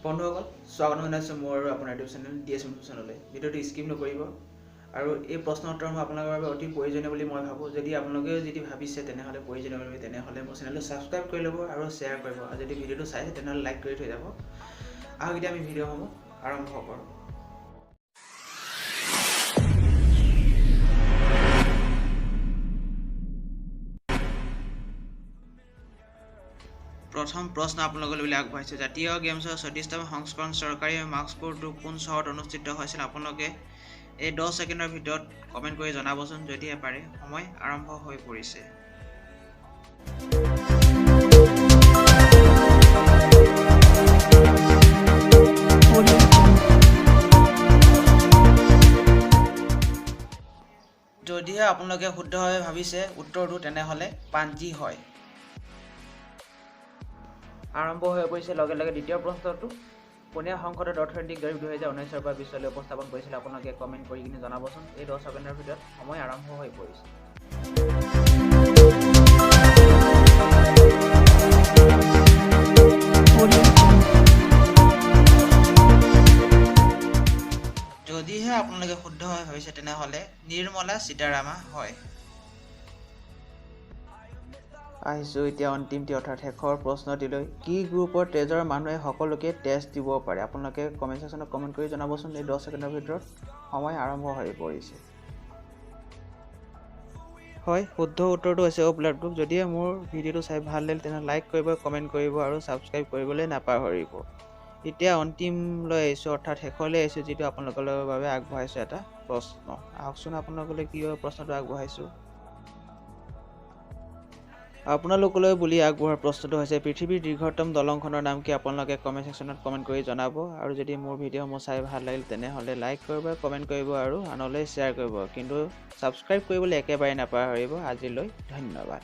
বন্ধুসকল স্বাগতম জনাইছোঁ মোৰ আপোনাৰ ইউটিউব চেনেল DS চেনেললৈ। ভিডিঅ'টো স্কিপ নকৰিব আৰু এই প্ৰশ্ন উত্তৰ মই আপোনালোকৰ বাবে অতি প্ৰয়োজনীয় বুলি মই ভাবোঁ। যদি আপোনালোকেও যদি ভাবিছে তেনেহ'লে প্ৰয়োজনীয় বুলি তেনেহ'লে মোৰ চেনেলটো ছাবস্ক্ৰাইব কৰি ল'ব আৰু শ্বেয়াৰ কৰিব আৰু যদি ভিডিঅ'টো চাইছে তেনেহ'লে লাইক কৰি থৈ যাব। আহক এতিয়া আমি ভিডিঅ'সমূহ আৰম্ভ কৰোঁ। প্ৰথম প্ৰশ্ন আপোনালোকলৈ আগবঢ়াইছোঁ। জাতীয় গেমছৰ 34তম সংস্কৰণ চৰকাৰী মাস্কোটো কোন চহৰত অনুষ্ঠিত হৈছিল? আপোনালোকে এই 10 ছেকেণ্ডৰ ভিতৰত কমেণ্ট কৰি জনাবচোন যদিহে পাৰে। সময় আৰম্ভ হৈ পৰিছে। যদিহে আপোনালোকে শুদ্ধভাৱে ভাবিছে উত্তৰটো তেনেহ'লে পাঞ্জি হয়। আৰম্ভ হৈ পৰিছে লগে লগে দ্বিতীয় প্ৰশ্নটো। কোনে সংসদত অৰ্থনৈতিক জৰীপ 2019 পৰা 20লৈ উপস্থাপন কৰিছিল? আপোনালোকে কমেণ্ট কৰি কিনে জনাবচোন। এই 10 ছেকেণ্ডৰ ভিতৰত সময় আৰম্ভ হৈ পৰিছে। যদিহে আপোনালোকে শুদ্ধভাৱে ভাবিছে তেনেহ'লে নিৰ্মলা সীতাৰামা হয়। আহিছোঁ এতিয়া অন্তিমটি অৰ্থাৎ শেষৰ প্ৰশ্নটিলৈ। কি গ্ৰুপৰ তেজৰ মানুহে সকলোকে তেজ দিব পাৰে? আপোনালোকে কমেণ্ট ছেকশ্যনত কমেণ্ট কৰি জনাবচোন। এই 10 ছেকেণ্ডৰ ভিতৰত সময় আৰম্ভ হৈ পৰিছে। হয়, শুদ্ধ উত্তৰটো হৈছে অ' ব্লাড গ্ৰুপ। যদিহে মোৰ ভিডিঅ'টো চাই ভাল লাগিল তেনেহ'লে লাইক কৰিব, কমেণ্ট কৰিব আৰু ছাবস্ক্ৰাইব কৰিবলৈ নাপাহৰিব। এতিয়া অন্তিমলৈ আহিছোঁ অৰ্থাৎ শেষলৈ আহিছোঁ, যিটো আপোনালোকৰ বাবে আগবঢ়াইছোঁ এটা প্ৰশ্ন। আহকচোন আপোনালোকলৈ কি প্ৰশ্নটো আগবঢ়াইছোঁ। আপোনালোকলৈ বুলি আগবঢ়োৱা প্ৰশ্নটো হৈছে পৃথিৱীৰ দীৰ্ঘতম দলংখনৰ নাম কি? আপোনালোকে কমেণ্ট ছেকশ্যনত কমেণ্ট কৰি জনাব আৰু যদি মোৰ ভিডিঅ'সমূহ চাই ভাল লাগিল তেনেহ'লে লাইক কৰিব, কমেণ্ট কৰিব আৰু আনলৈ শ্বেয়াৰ কৰিব। কিন্তু ছাবস্ক্ৰাইব কৰিবলৈ একেবাৰে নাপাহৰিব। আজিলৈ ধন্যবাদ।